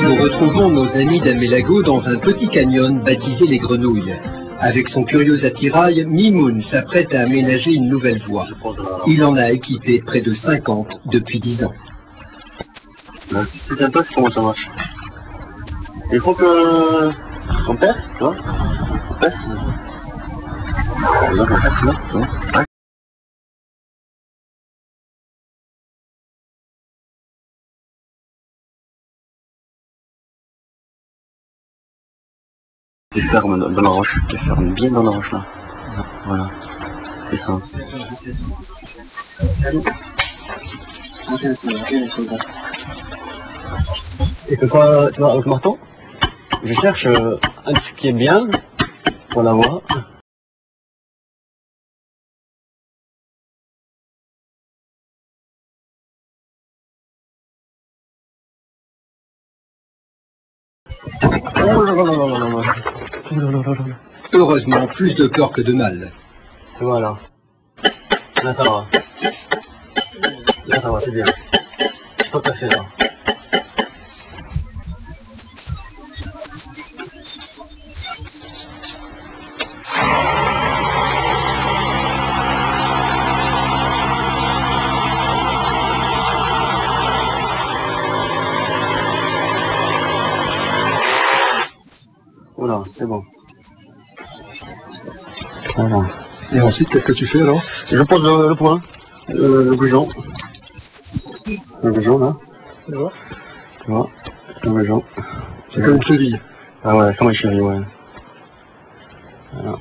Nous retrouvons nos amis d'Amelago dans un petit canyon baptisé les Grenouilles. Avec son curieux attirail, Mimoun s'apprête à aménager une nouvelle voie. Il en a équipé près de 50 depuis 10 ans. C'est un peu comment ça marche. Il faut qu'on perce, tu vois. On perce. On perce là, tu vois. Tu fermes dans la roche, tu fermes bien dans la roche là. Voilà, c'est ça. Et que quoi, tu vois, avec le marteau, je cherche un truc qui est bien pour l'avoir. Heureusement, plus de peur que de mal. Tu vois là. Là ça va. Là ça va, c'est bien. Je peux passer là. Voilà, c'est bon. Voilà. Et ensuite, qu'est-ce que tu fais alors? Je pose le point, le goujon. Le goujon là. Tu vois? Tu vois? Le goujon. C'est comme une cheville. Ah ouais, comme une cheville, ouais. Voilà.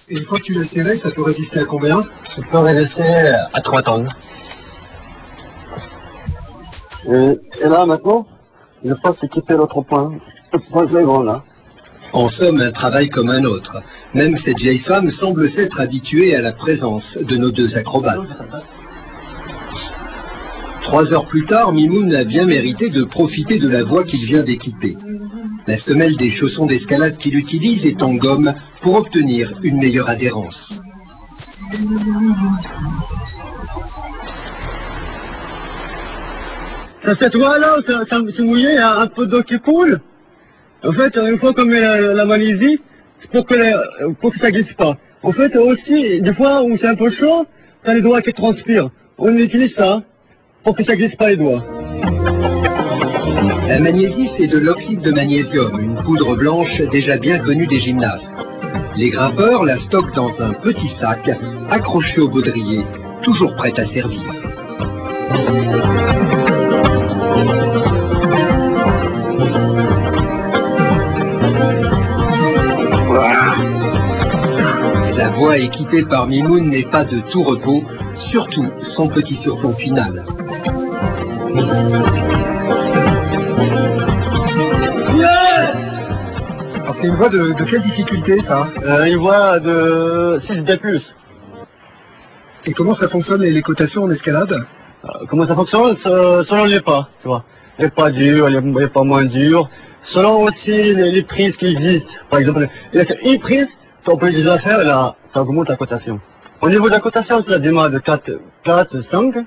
Et une fois que tu l'as serré, ça peut résister à combien? Ça peut résister à 3 tonnes. Et là maintenant, je passe équiper l'autre point. Le point c'est grand là. En somme, un travail comme un autre. Même cette vieille femme semble s'être habituée à la présence de nos deux acrobates. 3 heures plus tard, Mimoun a bien mérité de profiter de la voie qu'il vient d'équiper. La semelle des chaussons d'escalade qu'il utilise est en gomme pour obtenir une meilleure adhérence. Cette voie-là, c'est mouillé, il y a un peu d'eau qui coule. En fait, une fois qu'on met la Malaisie, c'est pour que ça glisse pas. En fait, aussi, des fois où c'est un peu chaud, t'as les doigts qui transpirent. On utilise ça pour que ça glisse pas les doigts. La magnésie, c'est de l'oxyde de magnésium, une poudre blanche déjà bien connue des gymnastes. Les grimpeurs la stockent dans un petit sac, accroché au baudrier, toujours prêt à servir. La voie équipée par Mimoun n'est pas de tout repos, surtout son petit surplomb final. Yes! Alors c'est une voie de quelle difficulté ça? Une voie de 6B+. Et comment ça fonctionne les cotations en escalade? Comment ça fonctionne? Selon les pas, tu vois. Les pas durs, les pas moins durs. Selon aussi les prises qui existent. Par exemple, il y a une prise, on peut la faire, là, ça augmente la cotation. Au niveau de la cotation, ça démarre de 4, 5.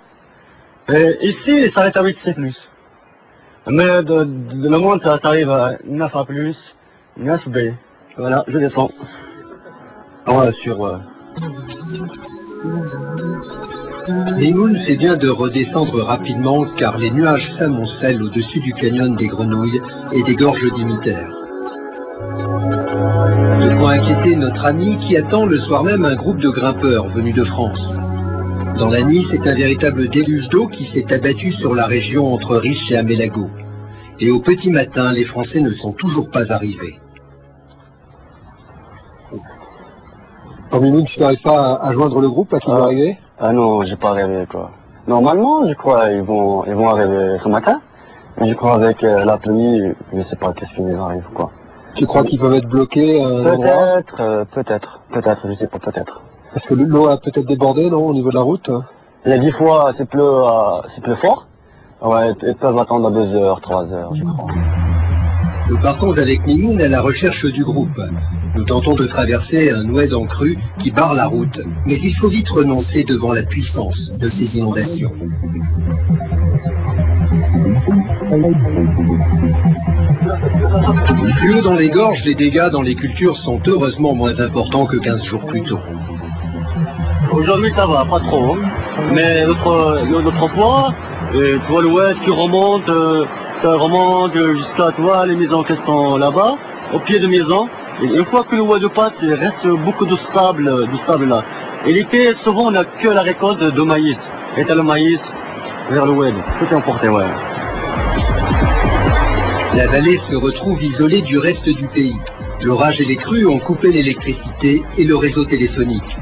Et ici, ça s'arrête à 8C+. Mais de le monde, ça arrive à 9A+, 9B. Voilà, je descends. Ouais, sur... Mimoun fait bien de redescendre rapidement car les nuages s'amoncellent au-dessus du canyon des Grenouilles et des gorges d'Imiter. De quoi inquiéter notre ami qui attend le soir même un groupe de grimpeurs venus de France. Dans la nuit, c'est un véritable déluge d'eau qui s'est abattu sur la région entre Riche et Amelago. Et au petit matin, les Français ne sont toujours pas arrivés. Alors Mimoun, tu n'arrives pas à joindre le groupe là qui va arriver? Ah non, j'ai pas rêvé quoi. Normalement, je crois ils vont arriver ce matin. Mais je crois avec la pluie, je sais pas qu'est-ce qui nous arrive quoi. Tu crois qu'ils peuvent être bloqués à un endroit? Peut-être, je sais pas, peut-être. Parce que l'eau a peut-être débordé, non, au niveau de la route? Il y a 10 fois, c'est plus fort. Ouais, ils peuvent attendre 2 heures, 3 heures, je crois. Nous partons avec Mimoun à la recherche du groupe. Nous tentons de traverser un oued en crue qui barre la route, mais il faut vite renoncer devant la puissance de ces inondations. Plus haut dans les gorges, les dégâts dans les cultures sont heureusement moins importants que 15 jours plus tôt. Aujourd'hui ça va, pas trop. Mais l'autre fois, tu vois le oued qui remonte, jusqu'à les maisons qui sont là-bas, au pied de maison. Et une fois que le oued passe, il reste beaucoup de sable là. Et l'été, souvent on n'a que la récolte de maïs. Et t'as le maïs vers le oued. Tout est emporté, ouais. La vallée se retrouve isolée du reste du pays. L'orage et les crues ont coupé l'électricité et le réseau téléphonique.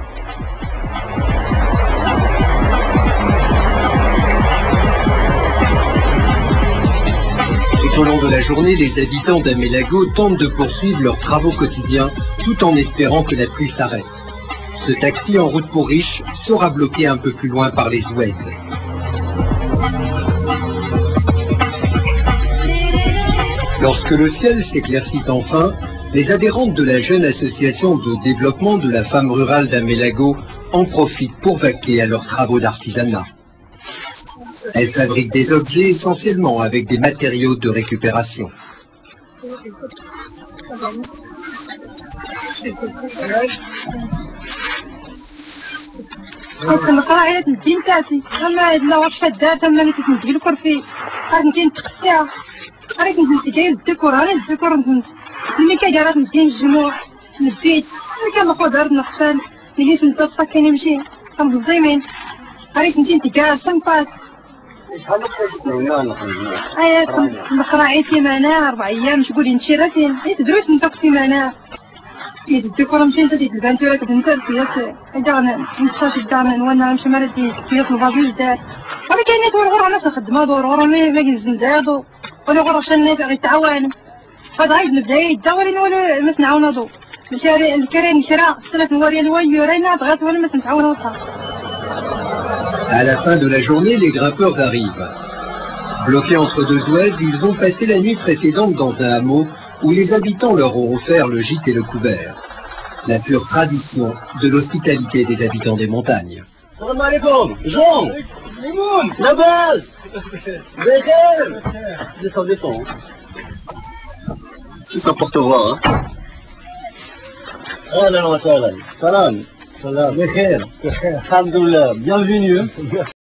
Tout au long de la journée, les habitants d'Amelago tentent de poursuivre leurs travaux quotidiens tout en espérant que la pluie s'arrête. Ce taxi en route pour riches sera bloqué un peu plus loin par les oueds. Lorsque le ciel s'éclaircit enfin, les adhérentes de la jeune association de développement de la femme rurale d'Amelago en profitent pour vaquer à leurs travaux d'artisanat. Elles fabriquent des objets essentiellement avec des matériaux de récupération. عرفت نتيجة الديكور على الديكور نزنت اللي كيدير ندين الجموع البيت اللي كناخذ دار نختال اللي سنت الصكين يمشي كنبزيمين عرفت نتيجة سنطات ايا نقراعي سيمانة 4 أيام تقولي نمشي راسين يسدروس نتاق سيمانة تيد الديكور نمشي نتا تيد البانتورات بنزل فياس دارنا نتشاشي دارنا نوانا نمشي مرة تيد فياس الفازوز دار ولا كاينات والغور ناس نخدمها دور ما كيزنزادو ولا غير عشان الناس غيتعاون هذا غير نبدا يدا ولا ولا ما نعاونو الكريم كرا سلف نوري الوي رينا بغات ولا ما نعاونو. À la fin de la journée, les grimpeurs arrivent. Bloqués entre deux oueds, ils ont passé la nuit précédente dans un hameau où les habitants leur ont offert le gîte et le couvert. La pure tradition de l'hospitalité des habitants des montagnes. Salam alaikum, Jean, Mimoun, Nabas, Bekher. Descends. Ça porte voir, hein. Ahlan wa sahlan. Salam. Bekher. Alhamdoulilah. Bienvenue.